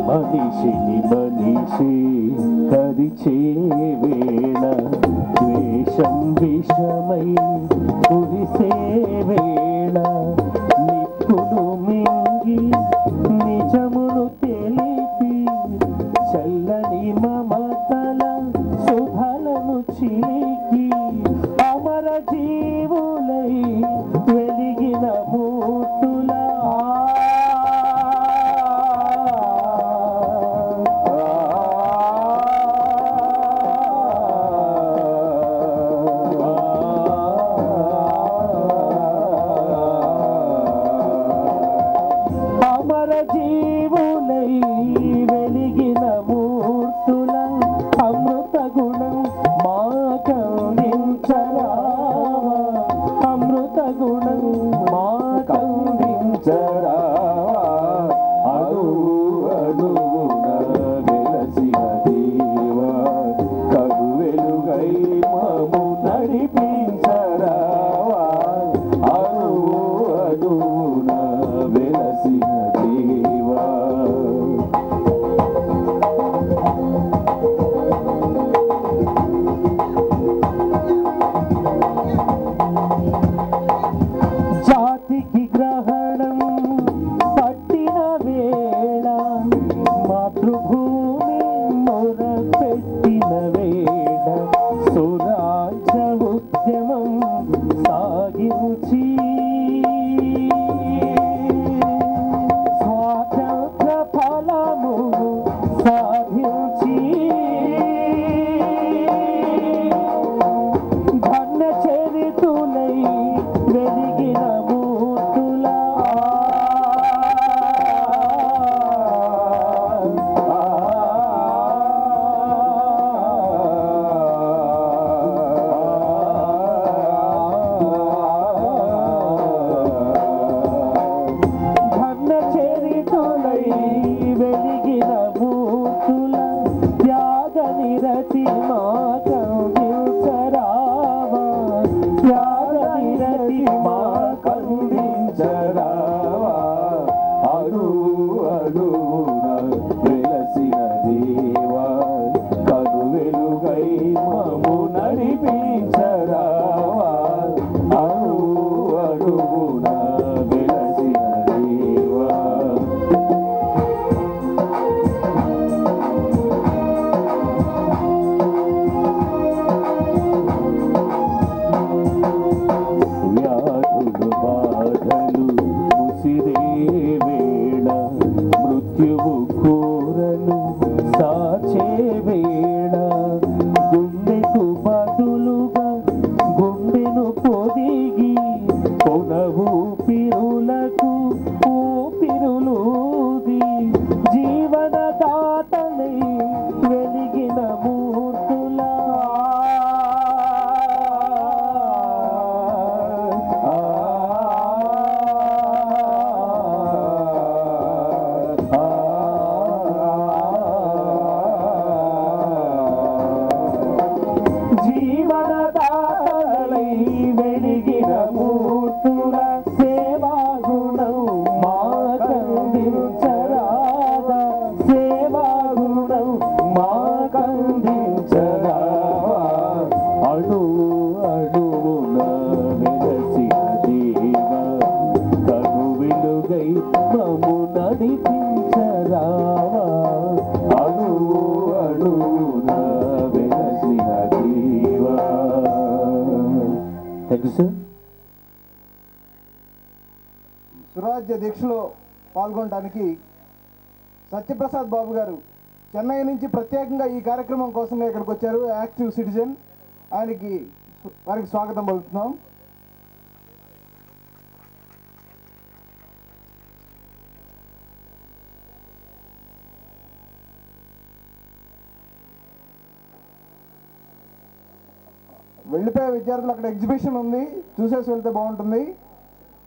మనిషిని మనిషి కరిచే వేళ ద్వేషం విషమై కురిసే వేళ నిప్పులు మింగి నిజమును తెలిపి చల్లని మమతల సుధలను చిలికి అమర జీవులై వెలిగిన మూర్తులా జీవులై వెలిగిన మూర్తుల అమృత గుణం మాకందించరావా అమృత గుణం మాకందించరావా అడుగున వెలసిన దేవా కరువెలుగై మము నడిపించరావా అడుగున వెలసిన జాతికి గ్రహణం పట్టిన వేళ మాతృభూమి మొరపెట్టిన వేళ స్వరాజ్య ఉద్యమం సాగించి స్వాతంత్ర ఫలము సాధించి ఘన చరితులై వెలిగిన మూర్తులా ఘన చరితులై వెలిగిన మూర్తుల త్యాగ నిరతి మాకందించరావా త్యాగ నిరతి మాకందించరావా అడుగున వెలసిన దేవా కరువెలుగై మము నడిపించరావా అడుగున వెలసిన దేవా వ్యాధులు బాధలు ముసిరే వేళ మృత్యువు కూరలు సాచే వేళ గుండెకు బదులుగా గుండెను పొదిగి కొన ఊపిరులకు ఊపిరులూది జీవన దాతలై వెలిగిన మూర్తులా జీవన దాతలై వెలిగిన మూర్తుల సేవా గుణం మాకందించరాదా సేవా గుణం మాకందించరావా అడుగున వెలసిన దేవా కరువెలుగై మము నడిపించరావా అడుగున వెలసిన దేవా. Thank you sir. స్వరాజ్య దీక్షలో పాల్గొనడానికి సత్యప్రసాద్ బాబు గారు చెన్నై నుంచి ప్రత్యేకంగా ఈ కార్యక్రమం కోసంగా ఇక్కడికి వచ్చారు. యాక్టివ్ సిటిజన్, వారికి స్వాగతం పలుకుతున్నాం. వెళ్ళిపోయే విద్యార్థులు అక్కడ ఎగ్జిబిషన్ ఉంది, చూసేసి వెళ్తే బాగుంటుంది.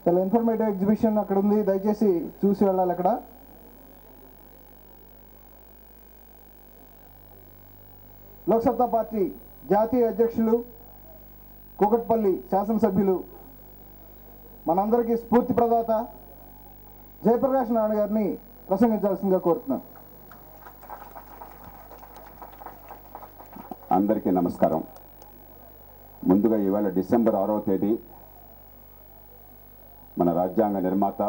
చాలా ఇన్ఫర్మేటివ్ ఎగ్జిబిషన్ అక్కడ ఉంది, దయచేసి చూసి వెళ్ళాలి. అక్కడ లోక్సత్తా పార్టీ జాతీయ అధ్యక్షులు కూకట్పల్లి శాసనసభ్యులు మనందరికీ స్ఫూర్తి ప్రదాత జయప్రకాష్ నారాయణ గారిని ప్రసంగించాల్సిందిగా కోరుతున్నాను. అందరికీ నమస్కారం. ముందుగా ఇవాళ డిసెంబర్ 6వ తేదీ మన రాజ్యాంగ నిర్మాత,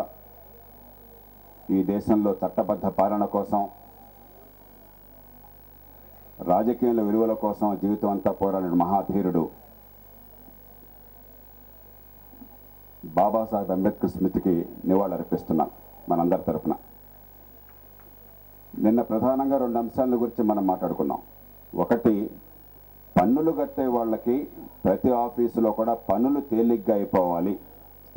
ఈ దేశంలో చట్టబద్ధ పాలన కోసం, రాజకీయాల విలువల కోసం జీవితం అంతా పోరాడిన మహాధీరుడు బాబాసాహెబ్ అంబేద్కర్ స్మృతికి నివాళులర్పిస్తున్నాం మనందరి తరఫున. నిన్న ప్రధానంగా 2 అంశాల గురించి మనం మాట్లాడుకున్నాం. ఒకటి, పన్నులు కట్టే వాళ్ళకి ప్రతి ఆఫీసులో కూడా పన్నులు తేలిగ్గా అయిపోవాలి,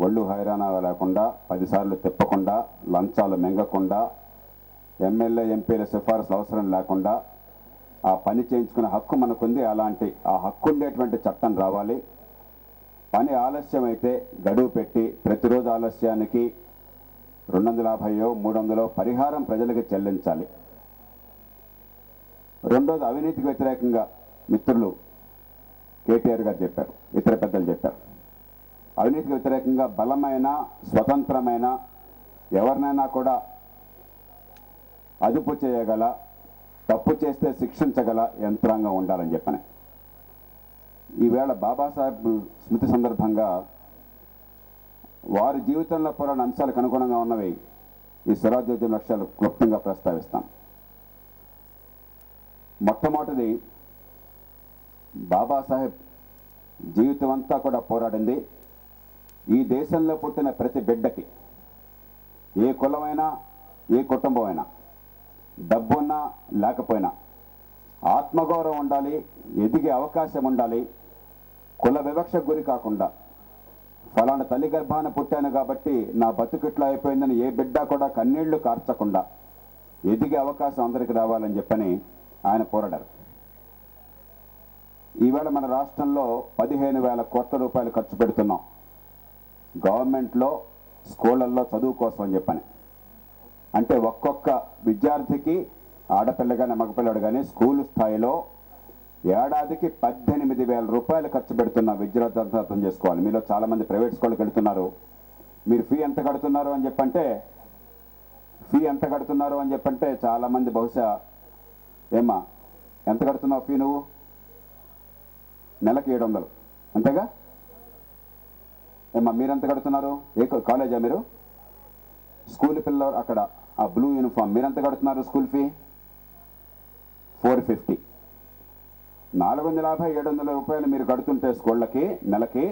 ఒళ్ళు హైరాణ లేకుండా, 10 సార్లు తిప్పకుండా, లంచాలు మింగకుండా, ఎమ్మెల్యే ఎంపీల సిఫారసులు అవసరం లేకుండా ఆ పని చేయించుకునే హక్కు మనకుంది. అలాంటి ఆ హక్కు ఉండేటువంటి చట్టం రావాలి. పని ఆలస్యం అయితే గడువు పెట్టి ప్రతిరోజు ఆలస్యానికి 250 300 పరిహారం ప్రజలకు చెల్లించాలి. రెండోది, అవినీతికి వ్యతిరేకంగా మిత్రులు కేటీఆర్ గారు చెప్పారు, ఇతర పెద్దలు చెప్పారు. అవినీతికి వ్యతిరేకంగా బలమైన, స్వతంత్రమైన, ఎవరినైనా కూడా అదుపు చేయగల, తప్పు చేస్తే శిక్షించగల యంత్రాంగం ఉండాలని చెప్పని ఈవేళ బాబాసాహెబ్ స్మృతి సందర్భంగా వారి జీవితంలో పోరాడిన అంశాలకు అనుగుణంగా ఉన్నవి ఈ స్వరాజ్యోద్యమ లక్ష్యాలు క్లుప్తంగా ప్రస్తావిస్తాం. మొట్టమొదటిది, బాబాసాహెబ్ జీవితం అంతా కూడా పోరాడింది ఈ దేశంలో పుట్టిన ప్రతి బిడ్డకి, ఏ కులమైనా, ఏ కుటుంబమైనా, డబ్బున్నా లేకపోయినా ఆత్మగౌరవం ఉండాలి, ఎదిగే అవకాశం ఉండాలి, కుల వివక్షకు గురి కాకుండా, ఫలానా తల్లి గర్భాన పుట్టాను కాబట్టి నా బతుకిట్లా అయిపోయిందని ఏ బిడ్డ కూడా కన్నీళ్లు కార్చకుండా ఎదిగే అవకాశం అందరికీ రావాలని చెప్పని ఆయన పోరాడారు. ఈవేళ మన రాష్ట్రంలో 15,000 కోట్ల రూపాయలు ఖర్చు పెడుతున్నాం గవర్నమెంట్లో స్కూళ్ళల్లో చదువు కోసం అని చెప్పని. అంటే ఒక్కొక్క విద్యార్థికి, ఆడపిల్ల కానీ మగపిల్లడు కానీ స్కూలు స్థాయిలో ఏడాదికి 18,000 రూపాయలు ఖర్చు పెడుతున్న విద్యార్థులను అర్థం చేసుకోవాలి. మీలో చాలామంది ప్రైవేట్ స్కూళ్ళకి వెళ్తున్నారు. మీరు ఫీ ఎంత కడుతున్నారు అని చెప్పంటే చాలామంది బహుశా, ఏమ్మా ఎంత కడుతున్నావు ఫీ? నువ్వు నెలకి 700 అంతేగా? ఏమ్మా మీరెంత కడుతున్నారు? ఏ కాలేజా మీరు? స్కూల్ పిల్లలు అక్కడ ఆ బ్లూ యూనిఫామ్, మీరెంత కడుతున్నారు స్కూల్ ఫీ? 450. 450-700 రూపాయలు మీరు కడుతుంటే స్కూళ్ళకి నెలకి,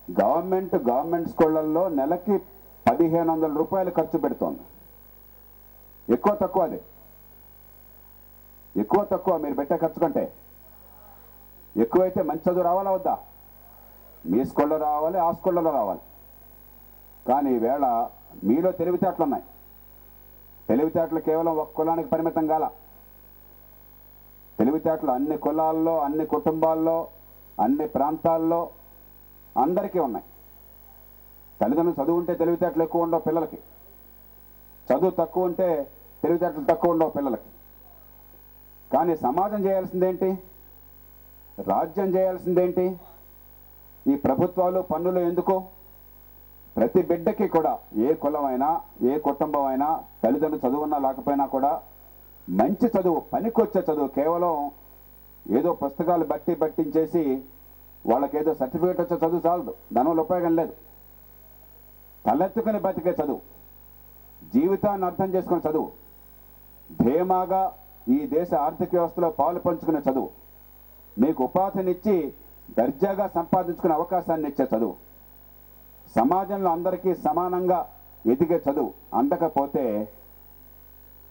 గవర్నమెంట్ స్కూళ్ళల్లో నెలకి 1,500 రూపాయలు ఖర్చు పెడుతోంది. ఎక్కువ తక్కువ మీరు పెట్టే ఖర్చు కంటే ఎక్కువైతే మంచి చదువు రావాలా వద్దా? మీ స్కూల్లో రావాలి, ఆ స్కూళ్ళలో రావాలి. కానీ ఈవేళ మీలో తెలివితేటలు ఉన్నాయి. తెలివితేటలు కేవలం ఒక కులానికి పరిమితం కాల. తెలివితేటలు అన్ని కులాల్లో, అన్ని కుటుంబాల్లో, అన్ని ప్రాంతాల్లో అందరికీ ఉన్నాయి. తల్లిదండ్రులు చదువు ఉంటే తెలివితేటలు ఎక్కువ ఉండవు పిల్లలకి, చదువు తక్కువ ఉంటే తెలివితేటలు తక్కువ ఉండవు పిల్లలకి. కానీ సమాజం చేయాల్సిందేంటి? రాజ్యం చేయాల్సిందేంటి? ఈ ప్రభుత్వాలు, పన్నులు ఎందుకు? ప్రతి బిడ్డకి కూడా, ఏ కులమైనా, ఏ కుటుంబమైనా, తల్లిదండ్రులు చదువున్నా లేకపోయినా కూడా మంచి చదువు, పనికొచ్చే చదువు, కేవలం ఏదో పుస్తకాలు బట్టించేసి వాళ్ళకేదో సర్టిఫికేట్ వచ్చే చదువు చాలదు, దానివల్ల ఉపయోగం లేదు. తలెత్తుకుని బతికే చదువు, జీవితాన్ని అర్థం చేసుకునే చదువు, ధీమాగా ఈ దేశ ఆర్థిక వ్యవస్థలో పాలు పంచుకునే చదువు, మీకు ఉపాధినిచ్చి దర్జాగా సంపాదించుకునే అవకాశాన్ని ఇచ్చే చదువు, సమాజంలో అందరికీ సమానంగా ఎదిగే చదువు అందకపోతే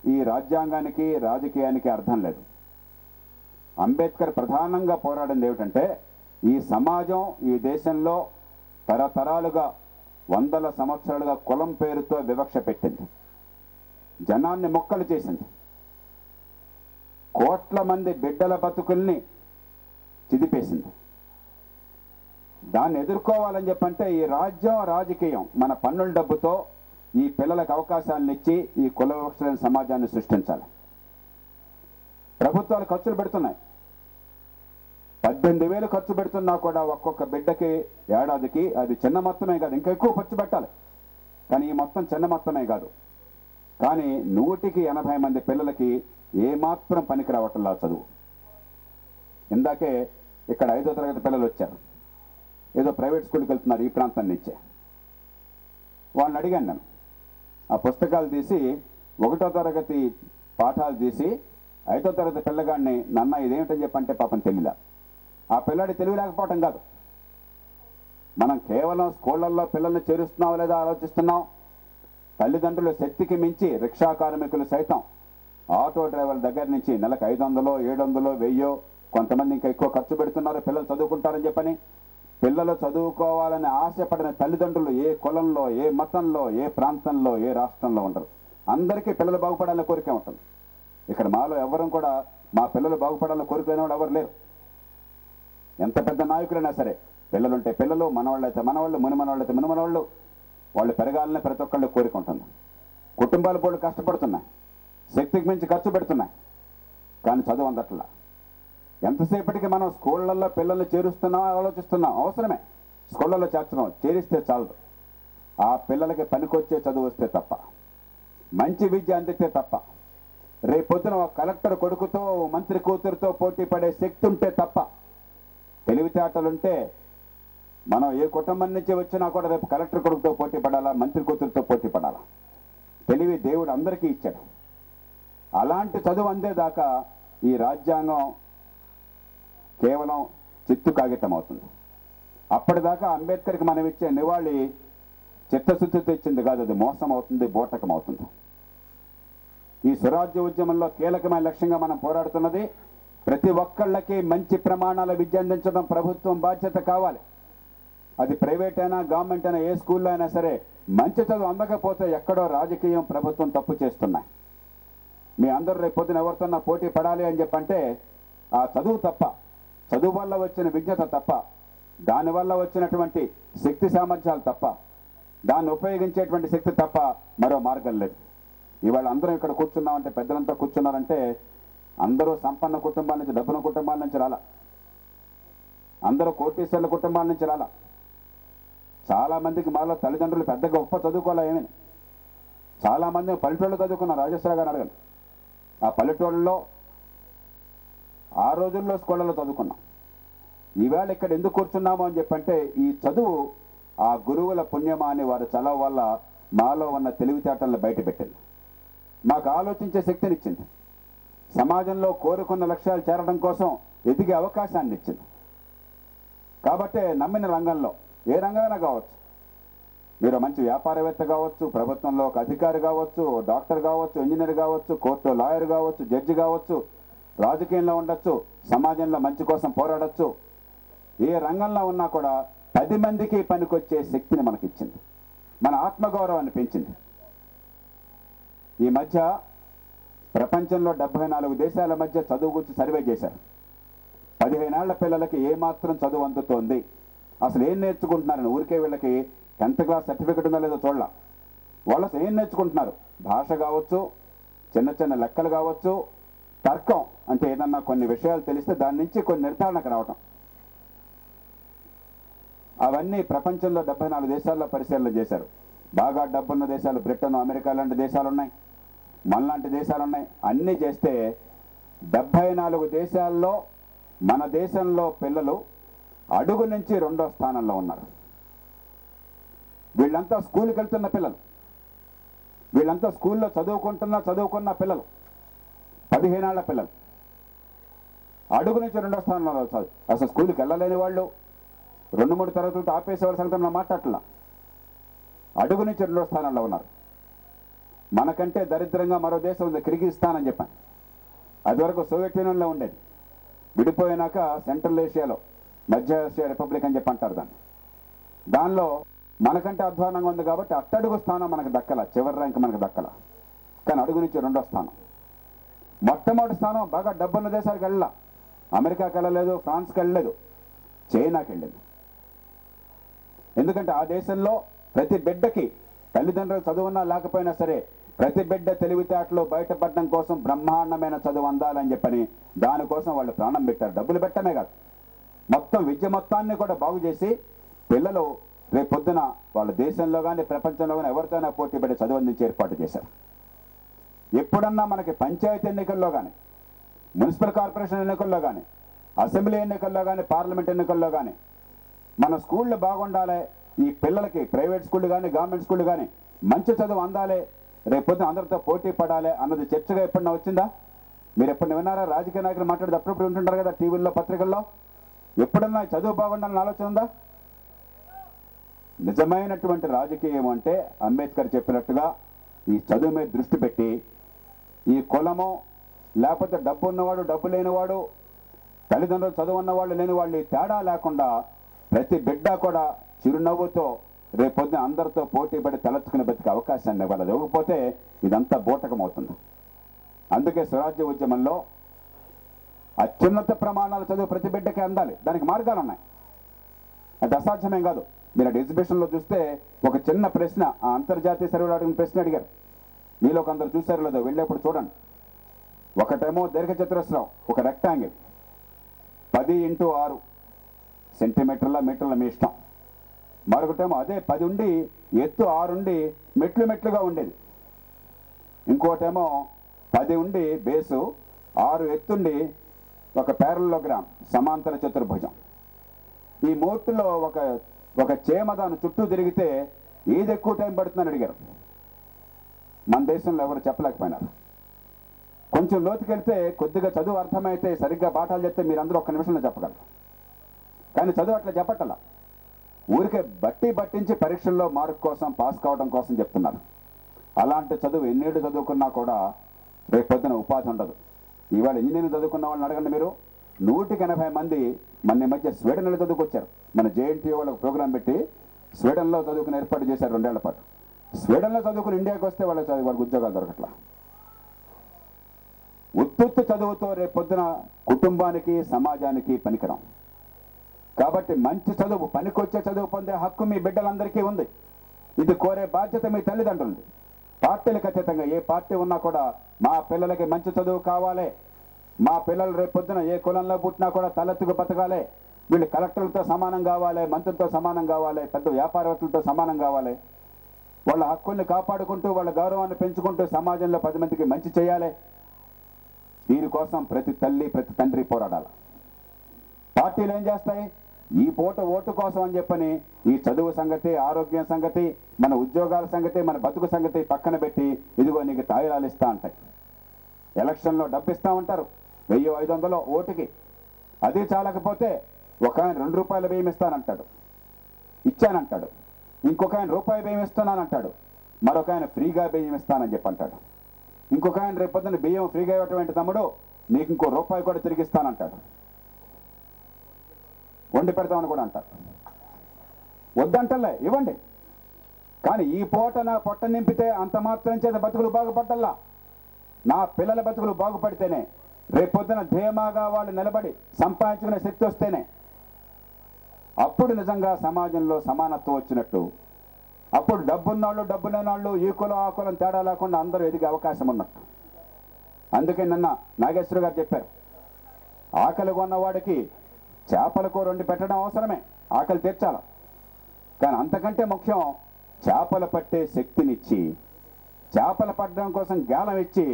ఈ రాజ్యాంగానికి, రాజకీయానికి అర్థం లేదు. అంబేద్కర్ ప్రధానంగా పోరాడింది ఏమిటంటే, ఈ సమాజం ఈ దేశంలో తరతరాలుగా, 100 సంవత్సరాలుగా కులం పేరుతో వివక్ష పెట్టింది, జనాన్ని మొక్కలు చేసింది, కోట్ల మంది బిడ్డల బతుకుల్ని చిదిపేసింది. దాన్ని ఎదుర్కోవాలని చెప్పంటే ఈ రాజ్యం, రాజకీయం మన పన్నుల డబ్బుతో ఈ పిల్లలకు అవకాశాలను ఇచ్చి ఈ కుల వివక్ష సమాజాన్ని సృష్టించాలి. ప్రభుత్వాలు ఖర్చులు పెడుతున్నాయి. 18,000 ఖర్చు పెడుతున్నా కూడా ఒక్కొక్క బిడ్డకి ఏడాదికి అది చిన్న మొత్తమే కాదు, ఇంకా ఎక్కువ ఖర్చు పెట్టాలి. కానీ ఈ మొత్తం చిన్న మొత్తమే కాదు. కానీ 180 మంది పిల్లలకి ఏమాత్రం పనికి రావట్లా చదువు. ఇందాకే ఇక్కడ 5వ తరగతి పిల్లలు వచ్చారు, ఏదో ప్రైవేట్ స్కూల్కి వెళ్తున్నారు ఈ ప్రాంతం నుంచే. వాళ్ళని అడిగాను నేను, ఆ పుస్తకాలు తీసి 1వ తరగతి పాఠాలు తీసి 5వ తరగతి పిల్లగాడిని, నాన్న ఇదేమిటని చెప్పంటే పాపం తెలియలా. ఆ పిల్లాడి తెలివి లేకపోవటం కాదు, మనం కేవలం స్కూళ్ళల్లో పిల్లల్ని చేరుస్తున్నాం లేదా ఆలోచిస్తున్నాం. తల్లిదండ్రుల శక్తికి మించి రిక్షా కార్మికులు సైతం ఆటో డ్రైవర్ల దగ్గర నుంచి నెలకు 500, 700, 1000, కొంతమంది ఇంకా ఎక్కువ ఖర్చు పెడుతున్నారు పిల్లలు చదువుకుంటారని చెప్పని. పిల్లలు చదువుకోవాలని ఆశపడిన తల్లిదండ్రులు ఏ కులంలో, ఏ మతంలో, ఏ ప్రాంతంలో, ఏ రాష్ట్రంలో ఉండరు. అందరికీ పిల్లలు బాగుపడాలని కోరిక ఉంటుంది. ఇక్కడ మాలో ఎవరు కూడా మా పిల్లలు బాగుపడాలని కోరిక లేని వాళ్ళు ఎవరు లేరు. ఎంత పెద్ద నాయకులైనా సరే పిల్లలుంటే పిల్లలు, మనవాళ్ళైతే మనవాళ్ళు, మునిమనవాళ్ళైతే మునిమనవాళ్ళు, వాళ్ళు పెరగాలని ప్రతి ఒక్కళ్ళు కోరిక ఉంటుంది. కుటుంబాలు కూడా కష్టపడుతున్నాయి, శక్తికి మించి ఖర్చు పెడుతున్నాయి, కానీ చదువు అందట్లా. ఎంతసేపటికి మనం స్కూళ్ళల్లో పిల్లల్ని చేరుస్తున్నాం ఆలోచిస్తున్నాం, అవసరమే స్కూళ్ళల్లో చేర్చడం, చేరిస్తే చాలదు. ఆ పిల్లలకి పనికొచ్చే చదువు వస్తే తప్ప, మంచి విద్య అందితే తప్ప, రేపొద్దున ఒక కలెక్టర్ కొడుకుతో మంత్రి కూతురుతో పోటీ పడే శక్తి ఉంటే తప్ప, తెలివితేటలుంటే మనం ఏ కుటుంబం నుంచి వచ్చినా కూడా రేపు కలెక్టర్ కొడుకుతో పోటీ పడాలా, మంత్రి కూతురుతో పోటీ పడాలా. తెలివి దేవుడు అందరికీ ఇచ్చాడు. అలాంటి చదువు అందేదాకా ఈ రాజ్యాంగం కేవలం చిత్తు కాగితం అవుతుంది. అప్పటిదాకా అంబేద్కర్కి మనం ఇచ్చే నివాళి చిత్తశుద్ధితో ఇచ్చింది కాదు, అది మోసం అవుతుంది, బోటకం అవుతుంది. ఈ స్వరాజ్య ఉద్యమంలో కీలకమైన లక్ష్యంగా మనం పోరాడుతున్నది ప్రతి ఒక్కళ్ళకి మంచి ప్రమాణాల విద్య అందించడం ప్రభుత్వం బాధ్యత కావాలి. అది ప్రైవేట్ అయినా గవర్నమెంట్ అయినా ఏ స్కూల్లో అయినా సరే మంచి చదువు అందకపోతే ఎక్కడో రాజకీయం ప్రభుత్వం తప్పు చేస్తున్నాయి. మీ అందరూ రేపు పొద్దున ఎవరితోన్నా పోటీ పడాలి అని చెప్పంటే ఆ చదువు తప్ప, చదువు వల్ల వచ్చిన విజ్ఞత తప్ప, దానివల్ల వచ్చినటువంటి శక్తి సామర్థ్యాలు తప్ప, దాన్ని ఉపయోగించేటువంటి శక్తి తప్ప మరో మార్గం లేదు. ఇవాళ అందరం ఇక్కడ కూర్చున్నామంటే, పెద్దలంతా కూర్చున్నారంటే అందరూ సంపన్న కుటుంబాల నుంచి, డబ్బున కుటుంబాల నుంచి రాలా, అందరూ కోటీశ్వర్ల కుటుంబాల నుంచి రాలా. చాలా మందికి మాలో తల్లిదండ్రులు పెద్ద గొప్ప చదువుకోలే ఏమని. చాలామంది పల్లెటూళ్ళు చదువుకున్నారు. రాజేశ్వర గారు అడగండి, ఆ పల్లెటూళ్ళలో ఆ రోజుల్లో స్కూళ్ళలో చదువుకున్నాం. ఈవేళ ఇక్కడ ఎందుకు కూర్చున్నాము అని చెప్పంటే ఈ చదువు ఆ గురువుల పుణ్యమా అని వారు చదవ వల్ల మాలో ఉన్న తెలివితేటలను బయటపెట్టింది, మాకు ఆలోచించే శక్తినిచ్చింది, సమాజంలో కోరుకున్న లక్ష్యాలు చేరడం కోసం ఎదిగే అవకాశాన్ని ఇచ్చింది. కాబట్టి నమ్మిన రంగంలో ఏ రంగమైనా కావచ్చు, మీరు మంచి వ్యాపారవేత్త కావచ్చు, ప్రభుత్వంలో ఒక అధికారి కావచ్చు, డాక్టర్ కావచ్చు, ఇంజనీర్ కావచ్చు, కోర్టు లాయర్ కావచ్చు, జడ్జి కావచ్చు, రాజకీయంలో ఉండొచ్చు, సమాజంలో మంచి కోసం పోరాడచ్చు. ఏ రంగంలో ఉన్నా కూడా 10 మందికి పనికొచ్చే శక్తిని మనకిచ్చింది, మన ఆత్మగౌరవాన్ని పెంచింది. ఈ మధ్య ప్రపంచంలో 74 దేశాల మధ్య చదువు గురించి సర్వే చేశారు. 15 ఏళ్ల పిల్లలకి ఏమాత్రం చదువు అందుతోంది, అసలు ఏం నేర్చుకుంటున్నారని. ఊరికే వీళ్ళకి 10th క్లాస్ సర్టిఫికెట్ ఉందో లేదో చూడాల, వాళ్ళు అసలు ఏం నేర్చుకుంటున్నారు. భాష కావచ్చు, చిన్న చిన్న లెక్కలు కావచ్చు, తర్కం అంటే ఏదన్నా కొన్ని విషయాలు తెలిస్తే దాని నుంచి కొన్ని నిర్ధారణకు రావటం, అవన్నీ ప్రపంచంలో 74 దేశాల్లో పరిశీలన చేశారు. బాగా డబ్బున్న దేశాలు బ్రిటన్, అమెరికా లాంటి దేశాలు ఉన్నాయి, మనలాంటి దేశాలు ఉన్నాయి. అన్నీ చేస్తే 74 దేశాల్లో మన దేశంలో పిల్లలు అడుగు నుంచి 2వ స్థానంలో ఉన్నారు. వీళ్ళంతా స్కూల్కి వెళ్తున్న పిల్లలు, వీళ్ళంతా స్కూల్లో చదువుకున్న పిల్లలు, 15 ఏళ్ల పిల్లలు అడుగు నుంచి 2వ స్థానంలో చదువు. అసలు స్కూల్కి వెళ్ళలేని వాళ్ళు 2-3 తరగతులతో ఆపేసేవాళ్ళ సంగతి మనం మాట్లాడట్లా, అడుగు నుంచి 2వ స్థానంలో ఉన్నారు. మనకంటే దరిద్రంగా మరో దేశం ఉంది, కిర్గిస్థాన్ అని చెప్పాను. అది వరకు సోవియట్ యూనియన్లో ఉండేది, విడిపోయినాక సెంట్రల్ ఏషియాలో, మధ్య ఏషియా రిపబ్లిక్ అని చెప్పి అంటారు దాన్ని. దానిలో మనకంటే అధ్వానంగా ఉంది కాబట్టి అట్టడుగు స్థానం మనకు దక్కల, చివరి ర్యాంక్ మనకు దక్కల. కానీ అడుగు నుంచి 2వ స్థానం. మొట్టమొదటి స్థానం బాగా డబ్బున్న దేశాలకు వెళ్ళాల, అమెరికాకి వెళ్ళలేదు, ఫ్రాన్స్కి వెళ్ళలేదు, చైనాకి వెళ్ళింది. ఎందుకంటే ఆ దేశంలో ప్రతి బిడ్డకి తల్లిదండ్రులు చదువున్నా లేకపోయినా సరే ప్రతి బిడ్డ తెలివితేటలో బయటపడడం కోసం బ్రహ్మాండమైన చదువు అందాలని చెప్పని దానికోసం వాళ్ళు ప్రాణం పెట్టారు. డబ్బులు పెట్టమే కాదు, మొత్తం విద్య మొత్తాన్ని కూడా బాగు చేసి పిల్లలు రేపు పొద్దున వాళ్ళ దేశంలో కానీ ప్రపంచంలో కానీ ఎవరితోనైనా పోటీ పడి చదువు అందించి ఏర్పాటు చేశారు. ఎప్పుడన్నా మనకి పంచాయతీ ఎన్నికల్లో కానీ, మున్సిపల్ కార్పొరేషన్ ఎన్నికల్లో కానీ, అసెంబ్లీ ఎన్నికల్లో కానీ, పార్లమెంట్ ఎన్నికల్లో కానీ మన స్కూళ్ళు బాగుండాలి, ఈ పిల్లలకి ప్రైవేట్ స్కూళ్ళు కానీ గవర్నమెంట్ స్కూళ్ళు కానీ మంచి చదువు అందాలి, రేపొద్దున అందరితో పోటీ పడాలి అన్నది చర్చగా ఎప్పుడన్నా వచ్చిందా? మీరు ఎప్పుడన్నా విన్నారా? రాజకీయ నాయకులు మాట్లాడేది అప్పుడప్పుడు ఉంటుంటారు కదా టీవీల్లో, పత్రికల్లో. ఎప్పుడన్నా చదువు బాగుండాలని ఆలోచన ఉందా? నిజమైనటువంటి రాజకీయం అంటే అంబేద్కర్ చెప్పినట్టుగా ఈ చదువు మీద దృష్టి పెట్టి, ఈ కులము లేకపోతే డబ్బు ఉన్నవాడు డబ్బు లేనివాడు, తల్లిదండ్రులు చదువు ఉన్నవాళ్ళు లేని వాళ్ళు ఈ తేడా లేకుండా ప్రతి బిడ్డ కూడా చిరునవ్వుతో రేపొద్దున అందరితో పోటీ పడి తలెత్తుకుని బతికే అవకాశాన్ని ఇవ్వాలి. ఇవ్వకపోతే ఇదంతా బూటకం అవుతుంది. అందుకే స్వరాజ్య ఉద్యమంలో అత్యున్నత ప్రమాణాల చదువు ప్రతి బిడ్డకి అందాలి. దానికి మార్గాలు ఉన్నాయి, అది అసాధ్యమేం కాదు. మీరు అటు ఎగ్జిబిషన్లో చూస్తే ఒక చిన్న ప్రశ్న, ఆ అంతర్జాతీయ సర్వేలో అడిగిన ప్రశ్న అడిగారు. మీలో కొందరు చూసారు లేదో, వెళ్ళేప్పుడు చూడండి. ఒకటేమో దీర్ఘచతురస్రం, ఒక రెక్టాంగిల్ 10x6 సెంటీమీటర్ల మీటర్ల మీ ఇష్టం. మరొకటేమో అదే 10 ఉండి ఎత్తు 6 ఉండి మెట్లుగా ఉండేది. ఇంకోటేమో 10 ఉండి బేసు 6 ఎత్తుండి ఒక ప్యారలోగ్రామ్ సమాంతర చతుర్భుజం. ఈ మూర్తిలో ఒక చేమ దాని చుట్టూ తిరిగితే ఏది ఎక్కువ టైం పడుతుందని అడిగారు. మన దేశంలో ఎవరు చెప్పలేకపోయినారు. కొంచెం లోతుకెళ్తే కొద్దిగా చదువు అర్థమైతే సరిగ్గా పాఠాలు చెప్తే మీరందరూ ఒక్క నిమిషంలో చెప్పగలరు. కానీ చదువు అట్లా చెప్పటల్లా, ఊరికే బట్టించి పరీక్షల్లో మార్క్ కోసం, పాస్ కావడం కోసం చెప్తున్నారు. అలాంటి చదువు ఎన్నేళ్ళు చదువుకున్నా కూడా రేపు పొద్దున ఉపాధి ఉండదు. ఇవాళ ఇంజనీరింగ్ చదువుకున్న వాళ్ళని అడగండి మీరు, 180 మంది మన మధ్య స్వీడన్లో చదువుకొచ్చారు. మన JNTU వాళ్ళకు ప్రోగ్రాం పెట్టి స్వీడన్లో చదువుకుని ఏర్పాటు చేశారు 2 ఏళ్ల పాటు. స్వీడన్లో చదువుకుని ఇండియాకి వస్తే వాళ్ళకి ఉద్యోగాలు దొరకట్లా. ఉత్తుత్తి చదువుతో రేపు పొద్దున కుటుంబానికి సమాజానికి పనికిరాం. కాబట్టి మంచి చదువు, పనికొచ్చే చదువు పొందే హక్కు మీ బిడ్డలందరికీ ఉంది. ఇది కోరే బాధ్యత మీ తల్లిదండ్రులది. పార్టీలకు అతీతంగా ఏ పార్టీ ఉన్నా కూడా మా పిల్లలకి మంచి చదువు కావాలి, మా పిల్లలు రేపు పొద్దున ఏ కులంలో పుట్టినా కూడా తలెత్తుకు బతకాలి, వీళ్ళు కలెక్టర్లతో సమానం కావాలి, మంత్రులతో సమానం కావాలి, పెద్ద వ్యాపారవేత్తలతో సమానం కావాలి, వాళ్ళ హక్కుల్ని కాపాడుకుంటూ వాళ్ళ గౌరవాన్ని పెంచుకుంటూ సమాజంలో 10 మందికి మంచి చేయాలి. దీనికోసం ప్రతి తల్లి ప్రతి తండ్రి పోరాడాలి. పార్టీలు ఏం చేస్తాయి? ఈ పూట ఓటు కోసం అని చెప్పని ఈ చదువు సంగతి, ఆరోగ్యం సంగతి, మన ఉద్యోగాల సంగతి, మన బతుకు సంగతి పక్కన పెట్టి ఇదిగో నీకు తాయిలాలు ఇస్తా అంటాయి. ఎలక్షన్లో డబ్బు ఇస్తా ఉంటారు, 1000-500 ఓటుకి. అది చాలకపోతే ఒక ఆయన ₹2 బియ్యం ఇస్తానంటాడు, ఇచ్చానంటాడు. ఇంకొక ఆయన రూపాయి బియ్యం ఇస్తున్నానంటాడు, మరొక ఆయన ఫ్రీగా బియ్యం ఇస్తానని చెప్పి అంటాడు. ఇంకొక ఆయన రేపొద్దున బియ్యం ఫ్రీగా ఇవ్వటం తమ్ముడు, నీకు ఇంకో రూపాయి కూడా తిరిగిస్తానంటాడు. వండి పెడతామని కూడా అంటారు. వద్దంటలే, ఇవ్వండి. కానీ ఈ పూట నా పొట్ట నింపితే అంత మాత్రం చేత బతుకులు బాగుపడ్డల్లా. నా పిల్లల బతుకులు బాగుపడితేనే, రేపొద్దున ధీమాగా వాళ్ళు నిలబడి సంపాదించుకునే శక్తి వస్తేనే అప్పుడు నిజంగా సమాజంలో సమానత్వం వచ్చినట్టు. అప్పుడు డబ్బున్నాళ్ళు డబ్బు లేనాళ్ళు, ఈ కులం ఆ కులం తేడా లేకుండా అందరూ ఎదిగే అవకాశం ఉన్నట్టు. అందుకే నిన్న నాగేశ్వర గారు చెప్పారు, ఆకలి కొన్నవాడికి చేపల కూర వండి పెట్టడం అవసరమే, ఆకలి తీర్చాలి. కానీ అంతకంటే ముఖ్యం చేపలు పట్టే శక్తినిచ్చి, చేపలు పట్టడం కోసం గాలం ఇచ్చి,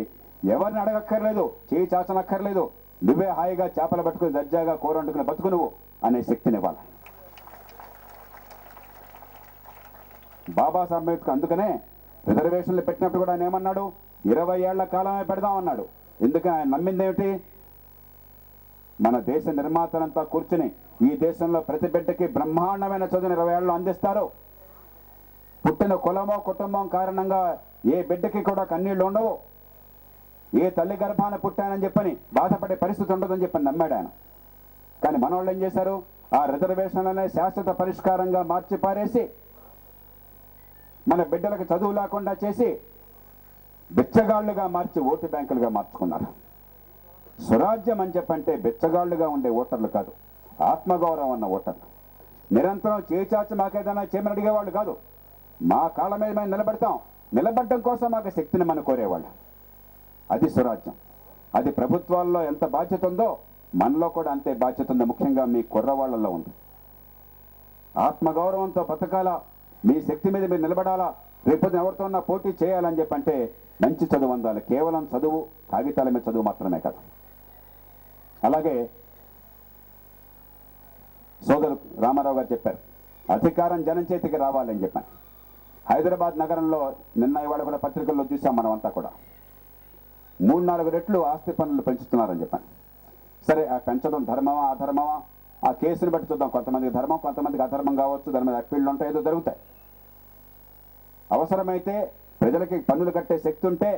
ఎవరిని అడగక్కర్లేదు, చేయి చాచనక్కర్లేదు, నువ్వే హాయిగా చేపలు పట్టుకుని దర్జాగా కూర వండుకుని బతుకు నువ్వు అనే శక్తినివ్వాలి. బాబాసాహెబ్ అంబేద్కర్ అందుకనే రిజర్వేషన్లు పెట్టినప్పుడు కూడా ఆయన ఏమన్నాడు? 20 ఏళ్ల కాలమే పెడదామన్నాడు. ఎందుకని ఆయన నమ్మింది ఏమిటి? మన దేశ నిర్మాతలంతా కూర్చుని ఈ దేశంలో ప్రతి బిడ్డకి బ్రహ్మాండమైన చదువుని 20 ఏళ్ళు అందిస్తారు. పుట్టిన కులమో కుటుంబం కారణంగా ఏ బిడ్డకి కూడా కన్నీళ్లు ఉండవు, ఏ తల్లి గర్భాన పుట్టానని చెప్పని బాధపడే పరిస్థితి ఉండదని చెప్పని నమ్మాడు ఆయన. కానీ మనోళ్ళు ఏం చేశారు? ఆ రిజర్వేషన్లనే శాశ్వత పరిష్కారంగా మార్చి పారేసి మన బిడ్డలకు చదువు లేకుండా చేసి బిచ్చగాళ్లుగా మార్చి ఓటు బ్యాంకులుగా మార్చుకున్నారు. స్వరాజ్యం అని చెప్పంటే బిచ్చగాళ్లుగా ఉండే ఓటర్లు కాదు, ఆత్మగౌరవం ఉన్న ఓటర్లు. నిరంతరం చేచాచి మాకేదైనా చేయమని అడిగేవాళ్ళు కాదు, మా కాళ్ళ మీద మేము నిలబడతాం, నిలబడడం కోసం మాకు శక్తిని మనం కోరేవాళ్ళు. అది స్వరాజ్యం. అది ప్రభుత్వాల్లో ఎంత బాధ్యత ఉందో మనలో కూడా అంతే బాధ్యత ఉంది. ముఖ్యంగా మీ కుర్రవాళ్లలో ఉంది. ఆత్మగౌరవంతో బతకాలా, మీ శక్తి మీద మీరు నిలబడాలా, రేపొద్దున ఎవరితో ఉన్నా పోటీ చేయాలని చెప్పంటే మంచి చదువు అందాలి. కేవలం చదువు, కాగితాల మీద చదువు మాత్రమే కదా. అలాగే సోదరు రామారావు గారు చెప్పారు, అధికారం జనం చేతికి రావాలని చెప్పాను. హైదరాబాద్ నగరంలో నిన్న ఇవాళ కూడా పత్రికల్లో చూసాం మనం అంతా కూడా 3-4 రెట్లు ఆస్తి పన్నులు పెంచుతున్నారని చెప్పాను. సరే, ఆ పెంచడం ధర్మమా అధర్మమా ఆ కేసుని బట్టి చూద్దాం. కొంతమందికి ధర్మం, కొంతమందికి అధర్మం కావచ్చు. దాని మీద అప్పీళ్ళు ఉంటాయి, ఏదో జరుగుతాయి. అవసరమైతే ప్రజలకి పన్నులు కట్టే శక్తి ఉంటే,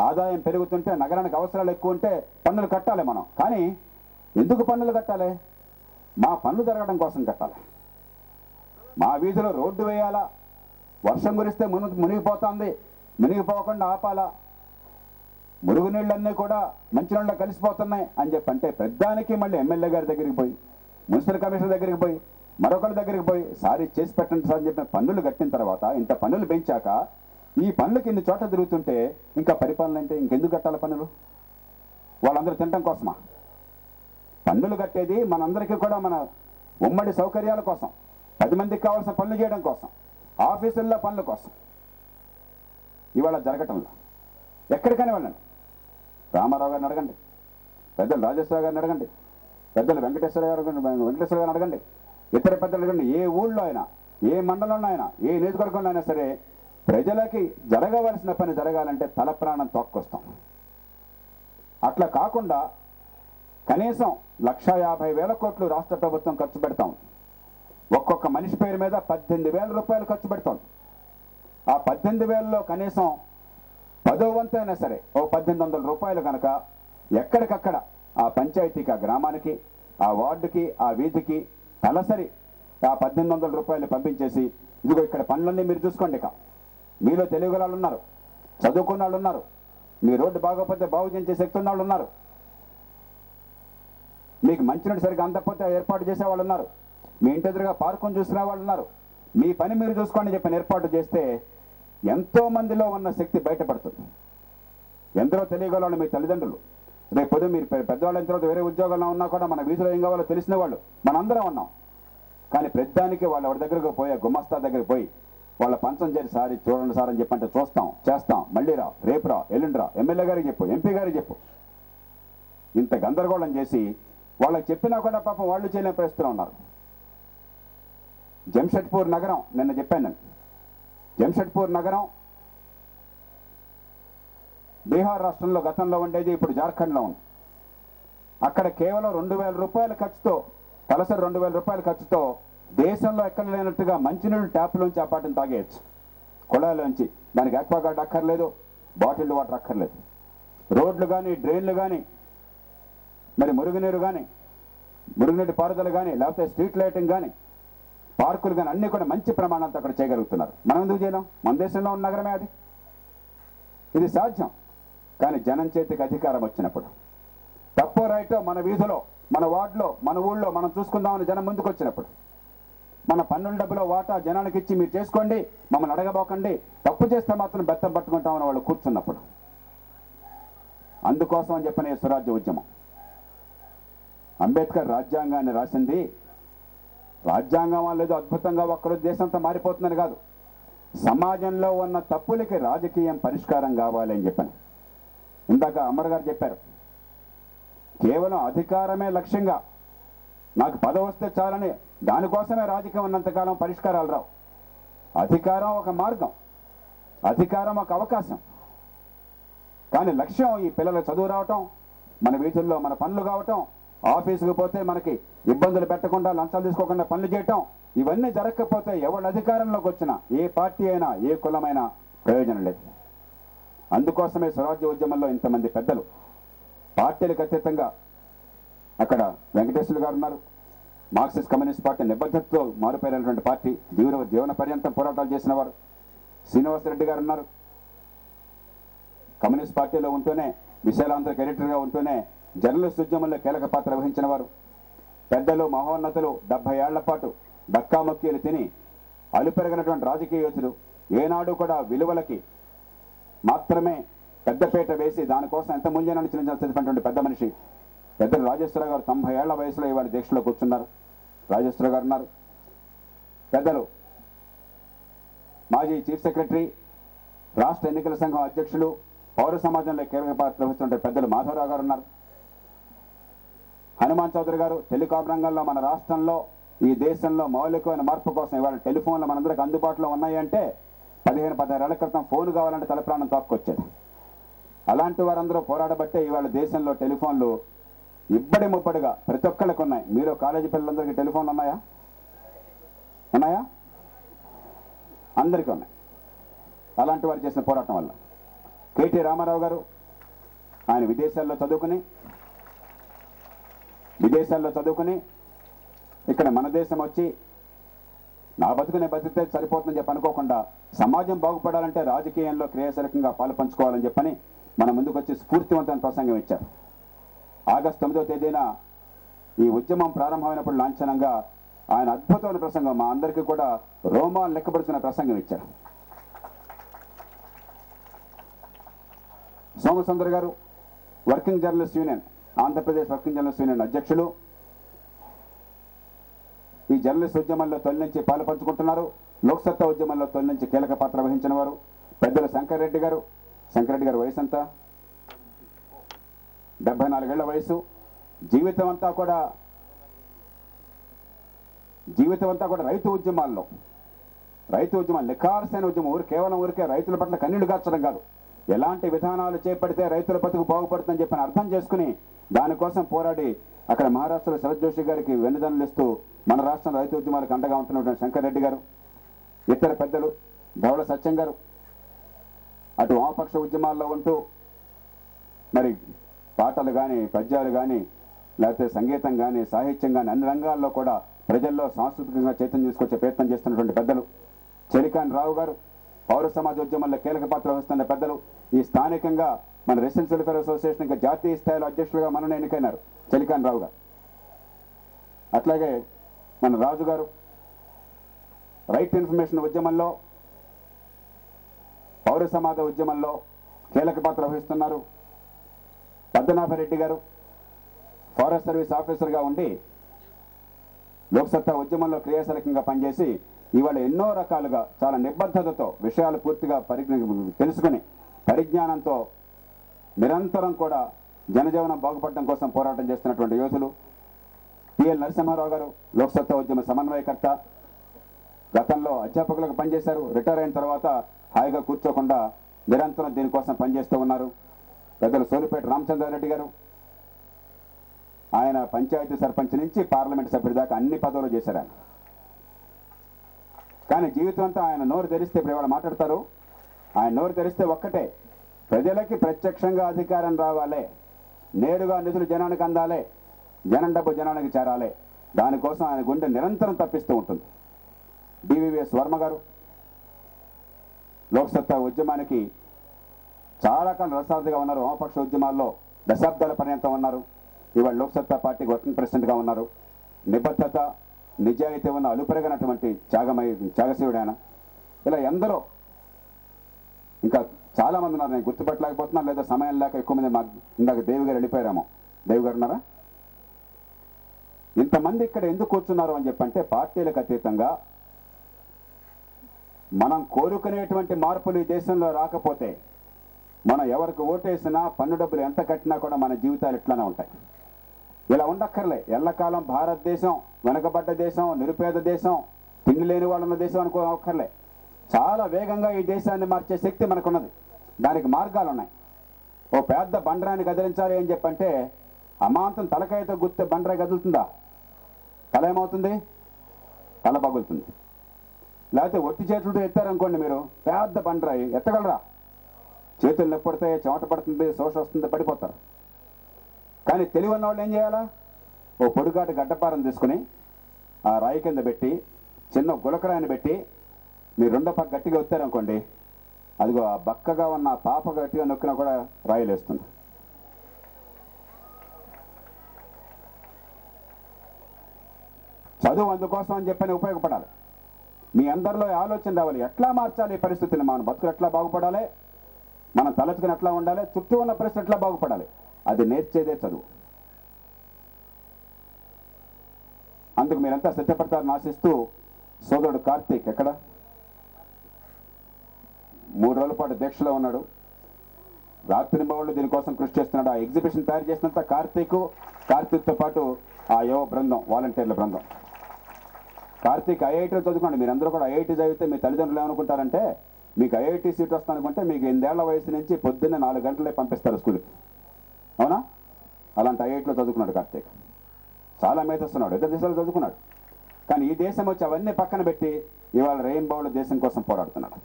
ఆదాయం పెరుగుతుంటే, నగరానికి అవసరాలు ఎక్కువ ఉంటే పన్నులు కట్టాలి మనం. కానీ ఎందుకు పన్నులు కట్టాలి? మా పన్ను జరగడం కోసం కట్టాలి. మా వీధిలో రోడ్డు వేయాలా, వర్షం కురిస్తే మునిగిపోతుంది, మునిగిపోకుండా ఆపాలా, మురుగునీళ్ళన్నీ కూడా మంచినీళ్ళ కలిసిపోతున్నాయి అని చెప్పంటే పెద్దానికి మళ్ళీ ఎమ్మెల్యే గారి దగ్గరికి పోయి, మున్సిపల్ కమిషనర్ దగ్గరికి పోయి, మరొకరి దగ్గరికి పోయి సారీ చేసి పెట్టండి సార్ అని చెప్పిన పన్నులు కట్టిన తర్వాత, ఇంత పన్నులు పెంచాక ఈ పన్నులకి ఇన్ని చోట్ల తిరుగుతుంటే ఇంకా పరిపాలన అంటే ఇంకెందుకు కట్టాలి పన్నులు? వాళ్ళందరూ తినడం కోసమా? పన్నులు కట్టేది మనందరికీ కూడా మన ఉమ్మడి సౌకర్యాల కోసం, 10 మందికి కావాల్సిన పనులు చేయడం కోసం, ఆఫీసుల్లో పనుల కోసం. ఇవాళ జరగటంలా. ఎక్కడికైనా వెళ్ళండి, రామారావు గారిని అడగండి, పెద్దలు రాజేశ్వర గారిని అడగండి, పెద్దలు వెంకటేశ్వర గారిని అడగండి, ఇతర పెద్దలు అడగండి. ఏ ఊళ్ళో అయినా, ఏ మండలంలో అయినా, ఏ నియోజకవర్గంలో అయినా సరే ప్రజలకి జరగవలసిన పని జరగాలంటే తల ప్రాణం తోక్కొస్తాం. అట్లా కాకుండా కనీసం 1,50,000 కోట్లు రాష్ట్ర ప్రభుత్వం ఖర్చు పెడతాం. ఒక్కొక్క మనిషి పేరు మీద 18,000 రూపాయలు ఖర్చు పెడతాం. ఆ 18,000లో కనీసం 10వ వంతైనా సరే ఓ 1,800 రూపాయలు కనుక ఎక్కడికక్కడ ఆ పంచాయతీకి, ఆ గ్రామానికి, ఆ వార్డుకి, ఆ వీధికి తలసరి ఆ 1,800 రూపాయలు పంపించేసి, ఇదిగో ఇక్కడ పనులన్నీ మీరు చూసుకోండి. ఇక మీలో తెలుగు వాళ్ళు ఉన్నారు, చదువుకున్న వాళ్ళు ఉన్నారు, మీ రోడ్డు బాగోకపోతే బాగు చేసే శక్తి ఉన్న వాళ్ళు ఉన్నారు, మీకు మంచినీళ్ళు సరిగ్గా అందకపోతే ఏర్పాటు చేసేవాళ్ళు ఉన్నారు, మీ ఇంటి ఎదురుగా పార్కును చూసుకునే వాళ్ళు ఉన్నారు, మీ పని మీరు చూసుకోండి చెప్పిన ఏర్పాటు చేస్తే ఎంతో మందిలో ఉన్న శక్తి బయటపడుతుంది. ఎందరో తెలియగలవాళ్ళు మీ తల్లిదండ్రులు, రేపు పొద్దు మీరు పెద్దవాళ్ళ తర్వాత వేరే ఉద్యోగాల్లో ఉన్నా కూడా మన వీధిలో ఏం కావాలో తెలిసిన వాళ్ళు మనందరం ఉన్నాం. కానీ ప్రతిదానికి వాళ్ళు ఎవరి దగ్గరకు పోయే గుమస్తా దగ్గరికి పోయి వాళ్ళ పంచం చేరి సారి చూడండి సార్ అని చెప్పంటే చూస్తాం, చేస్తాం, మళ్ళీ రా, రేపు రా, ఎల్లుండి రా, ఎమ్మెల్యే గారికి చెప్పు, ఎంపీ గారికి చెప్పు, ఇంత గందరగోళం చేసి వాళ్ళకి చెప్పినా కూడా పాపం వాళ్ళు చేయలేని పరిస్థితిలో ఉన్నారు. జంషెడ్పూర్ నగరం నిన్న చెప్పాను నేను, జంషెడ్పూర్ నగరం బీహార్ రాష్ట్రంలో గతంలో ఉండేది, ఇప్పుడు జార్ఖండ్లో ఉంది. అక్కడ కేవలం 2,000 రూపాయల ఖర్చుతో, తలసరి 2,000 రూపాయల ఖర్చుతో దేశంలో ఎక్కడ లేనట్టుగా మంచినీళ్ళు ట్యాప్లోంచి ఆ పాటిని తాగేయచ్చు, కుళాయిలోంచి. దానికి యాక్వాగార్డ్ అక్కర్లేదు, బాటిల్డ్ వాటర్ అక్కర్లేదు. రోడ్లు కానీ, డ్రైన్లు కానీ, మరి మురుగునీరు కానీ, మురుగునీటి పారుదల కానీ, లేకపోతే స్ట్రీట్ లైటింగ్ కానీ, పార్కులు కానీ అన్నీ కూడా మంచి ప్రమాణంతో అక్కడ చేయగలుగుతున్నారు. మనం ఎందుకు చేయలేం? మన దేశంలో ఉన్న నగరమే అది. ఇది సాధ్యం. కానీ జనం చేతికి అధికారం వచ్చినప్పుడు, తప్పో రైటో మన వీధిలో, మన వార్డులో, మన ఊళ్ళో మనం చూసుకుందామని జనం ముందుకు వచ్చినప్పుడు, మన పన్నుల డబ్బులో వాటా జనానికి ఇచ్చి మీరు చేసుకోండి, మమ్మల్ని అడగబోకండి, తప్పు చేస్తే మాత్రం బెత్తం పట్టుకుంటామని వాళ్ళు కూర్చున్నప్పుడు, అందుకోసం అని చెప్పిన స్వరాజ్య ఉద్యమం. అంబేద్కర్ రాజ్యాంగాన్ని రాసింది రాజ్యాంగం లేదు అద్భుతంగా ఒక్కరోజు దేశంతో మారిపోతుందని కాదు, సమాజంలో ఉన్న తప్పులకి రాజకీయం పరిష్కారం కావాలి అని చెప్పాను. ఇందాక అమర్ గారు చెప్పారు, కేవలం అధికారమే లక్ష్యంగా, నాకు పదవి వస్తే చాలని దానికోసమే రాజకీయం ఉన్నంతకాలం పరిష్కారాలు రావు. అధికారం ఒక మార్గం, అధికారం ఒక అవకాశం. కానీ లక్ష్యం ఈ పిల్లల చదువు రావటం, మన వీధుల్లో మన పనులు కావటం, ఆఫీసుకు పోతే మనకి ఇబ్బందులు పెట్టకుండా, లంచాలు తీసుకోకుండా పనులు చేయటం, ఇవన్నీ జరగకపోతే ఎవరు అధికారంలోకి వచ్చినా, ఏ పార్టీ అయినా, ఏ కులమైనా ప్రయోజనం లేదు. అందుకోసమే స్వరాజ్య ఉద్యమంలో ఇంతమంది పెద్దలు, పార్టీలకు అతీతంగా, అక్కడ వెంకటేశ్వర గారు ఉన్నారు, మార్క్సిస్ట్ కమ్యూనిస్ట్ పార్టీ నిబద్ధతతో మారుపేరైనటువంటి పార్టీ, జీవన పర్యంతం పోరాటాలు చేసిన వారు శ్రీనివాసరెడ్డి గారు ఉన్నారు. కమ్యూనిస్ట్ పార్టీలో ఉంటూనే, విశాలాంధ్రకి ఎడిటర్గా ఉంటూనే జర్నలిస్ట్ ఉద్యమంలో కీలక పాత్ర వహించిన వారు, పెద్దలు, మహోన్నతులు, 70 ఏళ్ల పాటు డక్కామక్కీలు తిని అలుపెరగినటువంటి రాజకీయ యోధులు, ఏనాడు కూడా విలువలకి మాత్రమే పెద్దపీట వేసి దానికోసం ఎంత మూల్యాన్ని చెల్లించాల్సినటువంటి పెద్ద మనిషి పెద్దలు రాజేశ్వరరావు గారు 90 ఏళ్ల వయసులో ఇవాళ దీక్షలో కూర్చున్నారు. రాజేశ్వరరావు గారు ఉన్నారు. పెద్దలు మాజీ చీఫ్ సెక్రటరీ, రాష్ట్ర ఎన్నికల సంఘం అధ్యక్షులు, పౌర సమాజంలో కీలక పాత్ర వహిస్తున్న పెద్దలు మాధవరావు గారు ఉన్నారు. హనుమాన్ చౌదరి గారు టెలికాం రంగంలో మన రాష్ట్రంలో ఈ దేశంలో మౌలికమైన మార్పు కోసం ఇవాళ టెలిఫోన్లు మనందరికి అందుబాటులో ఉన్నాయి అంటే 15-16 ఏళ్ల క్రితం ఫోన్ కావాలంటే తలప్రాణం తోక్కొచ్చేది. అలాంటి వారందరూ పోరాడబట్టే ఇవాళ దేశంలో టెలిఫోన్లు ఇబ్బడి ముబ్బడిగా ప్రతి ఒక్కళ్ళకి ఉన్నాయి. మీరు కాలేజీ పిల్లలందరికీ టెలిఫోన్లు ఉన్నాయా? ఉన్నాయా? అందరికీ ఉన్నాయి. అలాంటి వారు చేసిన పోరాటం వల్ల. కేటీ రామారావు గారు ఆయన విదేశాల్లో చదువుకుని ఇక్కడ మన దేశం వచ్చి నా బతుకునే బతికితే సరిపోతుందని చెప్పి అనుకోకుండా సమాజం బాగుపడాలంటే రాజకీయంలో క్రియాశీలకంగా పాలు పంచుకోవాలని చెప్పని మన ముందుకు వచ్చి స్ఫూర్తివంతమైన ప్రసంగం ఇచ్చారు. ఆగస్టు 9వ తేదీన ఈ ఉద్యమం ప్రారంభమైనప్పుడు లాంఛనంగా ఆయన అద్భుతమైన ప్రసంగం, మా అందరికీ కూడా రోమాలు లెక్కబడుతున్న ప్రసంగం ఇచ్చారు. సోమసుందర్ గారు working journalist union, Andhra Pradesh working journalist union అధ్యక్షులు. ఈ జర్నలిస్ట్ ఉద్యమంలో తొలి నుంచి పాలు పంచుకుంటున్నారు. లోక్సత్తా ఉద్యమంలో తొలి నుంచి కీలక పాత్ర వహించిన వారు పెద్దలు శంకర్రెడ్డి గారు. శంకర్రెడ్డి గారు వయసు ఎంత? 74 ఏళ్ల వయసు. జీవితం అంతా కూడా రైతు ఉద్యమాలు, నిఖార్సైన ఉద్యమం. కేవలం ఊరికే రైతుల పట్ల కన్నీళ్లు గార్చడం కాదు, ఎలాంటి విధానాలు చేపడితే రైతుల బతుకు బాగుపడుతుందని చెప్పని అర్థం చేసుకుని దానికోసం పోరాడి అక్కడ మహారాష్ట్రలో శరత్ జోషి గారికి వెన్నుదన్నులు ఇస్తూ మన రాష్ట్రం రైతు ఉద్యమాలకు అండగా ఉంటున్నటువంటి శంకర్రెడ్డి గారు, ఇతర పెద్దలు ధవళ సత్యం గారు అటు వామపక్ష ఉద్యమాల్లో ఉంటూ మరి పాటలు కానీ, పద్యాలు కానీ, లేకపోతే సంగీతం కానీ, సాహిత్యం కానీ అన్ని రంగాల్లో కూడా ప్రజల్లో సాంస్కృతికంగా చైతన్యం తీసుకొచ్చే ప్రయత్నం చేస్తున్నటువంటి పెద్దలు చెలికాని రావు గారు, పౌర సమాజ ఉద్యమంలో కీలక పాత్ర వహిస్తున్న పెద్దలు. ఈ స్థానికంగా మన రెసిడెన్స్ వెల్ఫేర్ అసోసియేషన్ ఇంకా జాతీయ స్థాయిలో అధ్యక్షులుగా మనల్ని ఎన్నికైనారు చెలికాని రావు గారు. అట్లాగే మన రాజు గారు రైట్ ఇన్ఫర్మేషన్ ఉద్యమంలో, పౌర సమాజ ఉద్యమంలో కీలక పాత్ర వహిస్తున్నారు. పద్మనాభరెడ్డి గారు ఫారెస్ట్ సర్వీస్ ఆఫీసర్గా ఉండి లోక్సత్తా ఉద్యమంలో క్రియాశీలకంగా పనిచేసి ఇవాళ ఎన్నో రకాలుగా చాలా నిబద్ధతతో విషయాలు పూర్తిగా తెలుసుకుని పరిజ్ఞానంతో నిరంతరం కూడా జనజీవనం బాగుపడడం కోసం పోరాటం చేస్తున్నటువంటి యోధులు. పిఎల్ నరసింహారావు గారు లోక్సత్తా ఉద్యమ సమన్వయకర్త. గతంలో అధ్యాపకులకు పనిచేశారు. రిటైర్ అయిన తర్వాత హాయిగా కూర్చోకుండా నిరంతరం దీనికోసం పనిచేస్తూ ఉన్నారు. పెద్దలు సోలిపేట రామచంద్రారెడ్డి గారు, ఆయన పంచాయతీ సర్పంచ్ నుంచి పార్లమెంట్ సభ్యుడి దాకా అన్ని పదవులు చేశారు ఆయన. కానీ జీవితం అంతా ఆయన నోరు తెరిస్తే, ఇప్పుడు ఇవాళ మాట్లాడతారు, ఆయన నోరు తెరిస్తే ఒక్కటే, ప్రజలకి ప్రత్యక్షంగా అధికారం రావాలి, నేరుగా నిధులు జనానికి అందాలి, జనం డబ్బు జనానికి చేరాలి. దానికోసం ఆయన గుండె నిరంతరం తప్పిస్తూ ఉంటుంది. డివివిఎస్ వర్మ గారు లోక్సత్తా ఉద్యమానికి చాలా కాలం రసార్థిగా ఉన్నారు. వామపక్ష ఉద్యమాల్లో దశాబ్దాల పర్యంతం ఉన్నారు. ఇవాళ లోక్సత్తా పార్టీకి వర్కింగ్ ప్రెసిడెంట్గా ఉన్నారు. నిబద్ధత, నిజాయితీ ఉన్న అలుపెరగనటువంటి త్యాగశీవుడు ఆయన. ఇలా ఎందరో ఇంకా చాలామంది ఉన్నారు. నేను గుర్తుపట్టలేకపోతున్నాను, లేదా సమయం లేక ఎక్కువ మంది ఇందాక దేవి గారు వెళ్ళిపోయారేమో. దేవి గారు ఉన్నారా? ఇంతమంది ఇక్కడ ఎందుకు కూర్చున్నారు అని చెప్పంటే పార్టీలకు అతీతంగా మనం కోరుకునేటువంటి మార్పులు ఈ దేశంలో రాకపోతే, మనం ఎవరికి ఓటేసినా పన్ను డబ్బులు ఎంత కట్టినా కూడా మన జీవితాలు ఇట్లానే ఉంటాయి. ఇలా ఉండక్కర్లే. ఎల్లకాలం భారతదేశం వెనకబడ్డ దేశం, నిరుపేద దేశం, తిండి లేని వాళ్ళు ఉన్న దేశం అనుకోక్కర్లే. చాలా వేగంగా ఈ దేశాన్ని మార్చే శక్తి మనకున్నది. దానికి మార్గాలు ఉన్నాయి. ఓ పెద్ద బండరాన్ని కదిలించాలి అని చెప్పంటే అమాంతం తలకాయతో గుర్తే బండరాయి కదులుతుందా? తల ఏమవుతుంది? తల పగులుతుంది. లేకపోతే ఒట్టి చేతులతో ఎత్తారనుకోండి, మీరు పెద్ద బండరాయి ఎత్తగలరా? చేతులు నొప్పి పడితే, చెమట పడుతుంది, శోష వస్తుంది, పడిపోతారు. కానీ తెలివన్న వాళ్ళు ఏం చేయాలా? ఓ పొడుగాటి గడ్డపారం తీసుకుని ఆ రాయి కింద పెట్టి చిన్న గులకరాయిని పెట్టి మీరు రెండో పక్క గట్టిగా వచ్చారనుకోండి, అదిగో ఆ బక్కగా ఉన్న పాప గట్టిగా నొక్కినా కూడా రాయిలేస్తుంది. చదువు అందుకోసం అని చెప్పని ఉపయోగపడాలి. మీ అందరిలో ఆలోచన రావాలి, ఎట్లా మార్చాలి ఈ పరిస్థితిని, మన బతుకులు ఎట్లా బాగుపడాలి, మనం తలెత్తుకుని ఎట్లా ఉండాలి, చుట్టూ ఉన్న పరిస్థితి ఎట్లా బాగుపడాలి. అది నేర్చేదే చదువు. అందుకు మీరంతా సిద్ధపడతారని ఆశిస్తూ సోదరుడు కార్తీక్ ఎక్కడ 3 రోజుల పాటు దీక్షలో ఉన్నాడు. రాత్రింబవళ్ళు దీనికోసం కృషి చేస్తున్నాడు. ఆ ఎగ్జిబిషన్ తయారు చేసినంత కార్తీక్తో పాటు ఆ యువ బృందం, వాలంటీర్ల బృందం. కార్తీక్ ఐఐటీలో చదువుకోండి. మీరందరూ కూడా ఐఐటీ చదివితే మీ తల్లిదండ్రులు ఏమనుకుంటారంటే, మీకు ఐఐటీ సీట్ వస్తానుకుంటే మీకు 8 ఏళ్ల వయసు నుంచి పొద్దున్నే 4 గంటలే పంపిస్తారు స్కూల్కి. అవునా? అలాంటి ఐఐటీలో చదువుకున్నాడు కార్తీక్. చాలా మేధస్తున్నాడు, ఇతర దేశాలు చదువుకున్నాడు. కానీ ఈ దేశం వచ్చి అవన్నీ పక్కన పెట్టి ఇవాళ రెయిన్బోలో దేశం కోసం పోరాడుతున్నాడు.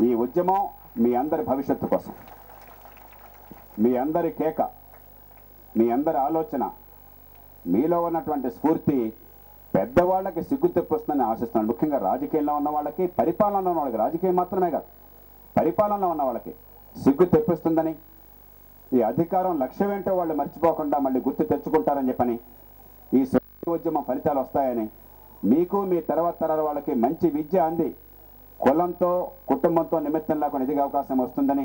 ఈ ఉద్యమం మీ అందరి భవిష్యత్తు కోసం, మీ అందరి కేక, మీ అందరి ఆలోచన, మీలో ఉన్నటువంటి స్ఫూర్తి పెద్దవాళ్ళకి సిగ్గు తెప్పిస్తుందని ఆశిస్తున్నాను. ముఖ్యంగా రాజకీయంలో ఉన్న వాళ్ళకి, పరిపాలనలో ఉన్న వాళ్ళకి, రాజకీయం మాత్రమే కాదు పరిపాలనలో ఉన్న వాళ్ళకి సిగ్గు తెప్పిస్తుందని, ఈ అధికారం లక్ష్యం ఏంటో వాళ్ళు మర్చిపోకుండా మళ్ళీ గుర్తు తెచ్చుకుంటారని చెప్పని, ఈ ఉద్యమం ఫలితాలు వస్తాయని, మీకు మీ తర్వాత తరాల వాళ్ళకి మంచి విద్య అంది కులంతో కుటుంబంతో నిమిత్తం లేకుండా ఎదిగే అవకాశం వస్తుందని